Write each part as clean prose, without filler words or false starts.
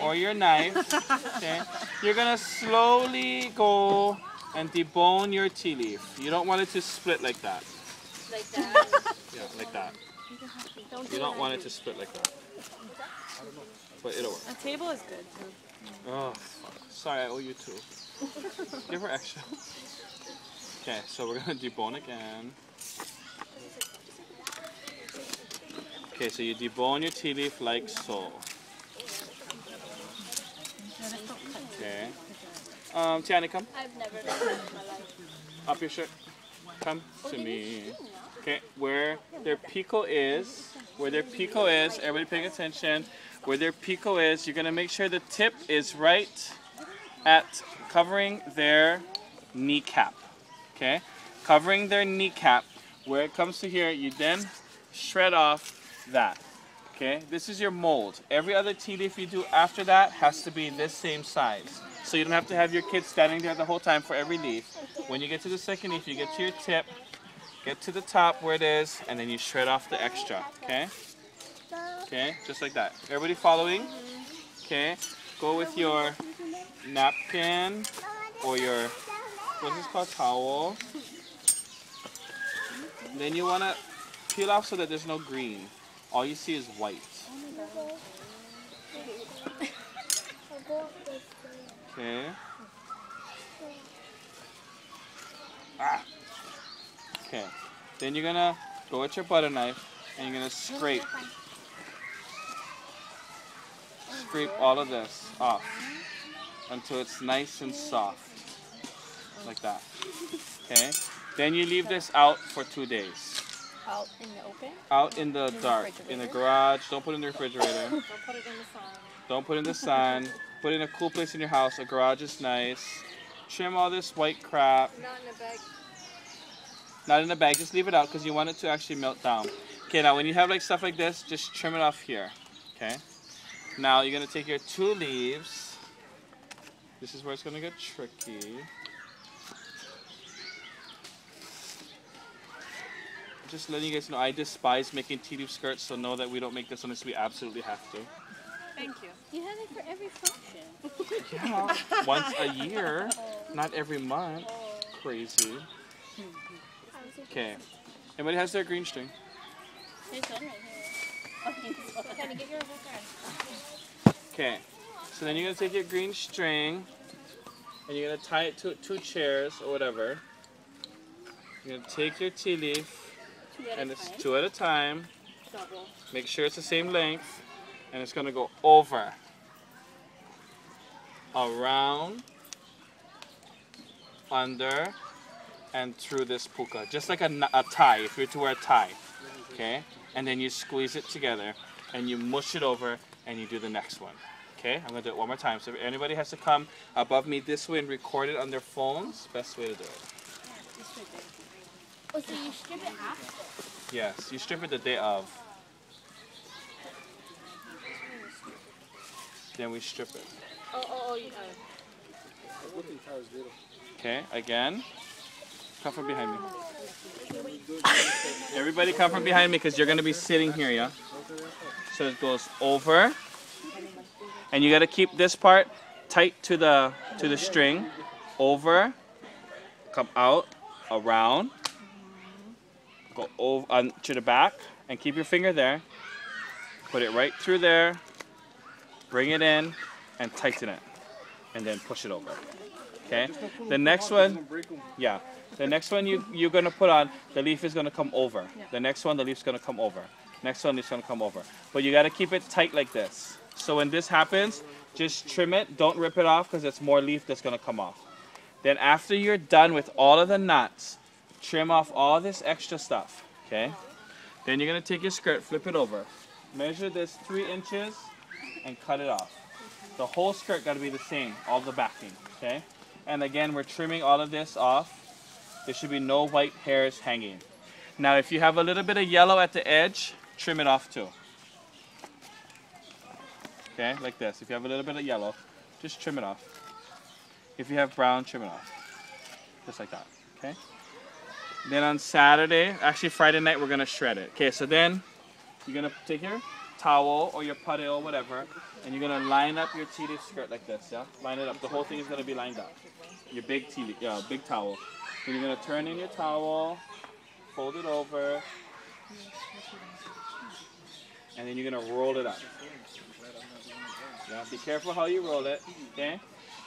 or your knife. Okay, you're gonna slowly go and debone your tea leaf. You don't want it to split like that. Like that? Yeah, like that. You don't want it to split like that. But it'll work. A table is good too. Oh, fuck. Sorry, I owe you two. Give her extra. Okay, so we're gonna debone again. Okay, so you debone your tea leaf like so. Okay. Tiani, come. I've never done that in my life. Up your shirt. Come to me. Okay, where their pico is, everybody paying attention. Where their pico is, you're gonna make sure the tip is right at covering their kneecap. Okay, covering their kneecap. Where it comes to here, you then shred off that. Okay, this is your mold. Every other tea leaf you do after that has to be this same size. So you don't have to have your kids standing there the whole time for every leaf. When you get to the second leaf, you get to your tip, get to the top where it is, and then you shred off the extra. Okay? Okay, just like that. Everybody following? Okay, go with your napkin or your, what's this called, towel. Then you want to peel off so that there's no green. All you see is white. Okay. Ah. Okay. Then you're gonna go with your butter knife and you're gonna scrape all of this off until it's nice and soft, like that. Okay. Then you leave this out for 2 days. Out in the open? Out in the dark, in the garage. Don't put it in the refrigerator. Don't put it in the sun. Don't put it in the sun. Put it in a cool place in your house. A garage is nice. Trim all this white crap. Not in a bag. Not in a bag. Just leave it out because you want it to actually melt down. Okay, now when you have like stuff like this, just trim it off here. Okay. Now you're gonna take your 2 leaves. This is where it's gonna get tricky. Just letting you guys know, I despise making tea leaf skirts, so know that we don't make this unless we absolutely have to. Thank you. You have it for every function. Yeah, once a year, not every month. Crazy. Okay. Anybody has their green string? There's one right here. Can you get yours Okay. So then you're going to take your green string and you're going to tie it to 2 chairs or whatever. You're going to take your tea leaf and it's 2 at a time. Double. Make sure it's the same length. And it's going to go over, around, under, and through this puka. Just like a tie, if you were to wear a tie. Okay? And then you squeeze it together, and you mush it over, and you do the next one. Okay? I'm going to do it one more time. So if anybody has to come above me this way and record it on their phones, best way to do it. Oh, so you strip it after? Yes, you strip it the day of. Then we strip it. Yeah. Okay, again. Come from behind me. Everybody come from behind me because you're going to be sitting here, yeah? So it goes over. And you got to keep this part tight to the string. Over. Come out. Around. Go over to the back. And keep your finger there. Put it right through there. Bring it in and tighten it, and then push it over. Okay. The next one, yeah. The next one you're gonna put on, the leaf is gonna come over. The next one, the leaf's gonna come over. Next one, it's gonna come over. But you gotta keep it tight like this. So when this happens, just trim it. Don't rip it off because it's more leaf that's gonna come off. Then after you're done with all of the knots, trim off all this extra stuff. Okay. Then you're gonna take your skirt, flip it over, measure this 3 inches. And cut it off. The whole skirt got to be the same, all the backing, okay? And again, we're trimming all of this off. There should be no white hairs hanging. Now, if you have a little bit of yellow at the edge, trim it off too. Okay, like this. If you have a little bit of yellow, just trim it off. If you have brown, trim it off. Just like that, okay? Then on Saturday, actually Friday night, we're going to shred it. Okay, so then you're going to take your towel or your putty or whatever, And you're gonna line up your tea leaf skirt like this, yeah? Line it up. The whole thing is gonna be lined up. Your big tea leaf, yeah, big towel. Then you're gonna turn in your towel, fold it over, and then you're gonna roll it up. Yeah, be careful how you roll it, okay?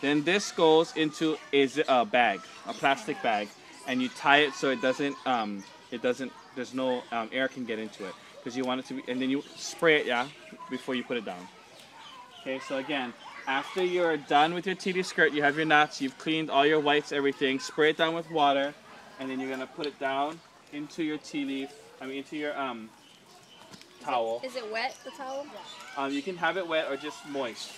Then this goes into a bag, a plastic bag, and you tie it so there's no air can get into it, because you want it to be, and then you spray it, yeah, before you put it down. Okay, so again, after you're done with your tea leaf skirt, you have your knots, you've cleaned all your whites, everything, spray it down with water, and then you're gonna put it down into your into your towel. Is it wet, the towel? You can have it wet or just moist.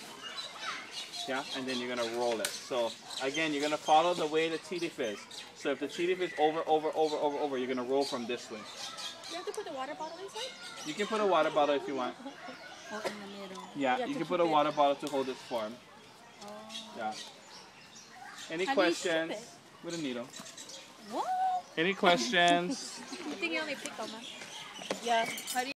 Yeah, and then you're gonna roll it. So again, you're gonna follow the way the tea leaf is. So if the tea leaf is over, you're gonna roll from this way. You have to put the water bottle inside? You can put a water bottle if you want. Oh, in the middle. Yeah, you can put a water bottle to hold its form. Oh. Yeah. Any How questions? do you ship it? With a needle. What? Any questions? I think you only picked on that. Yeah. How do you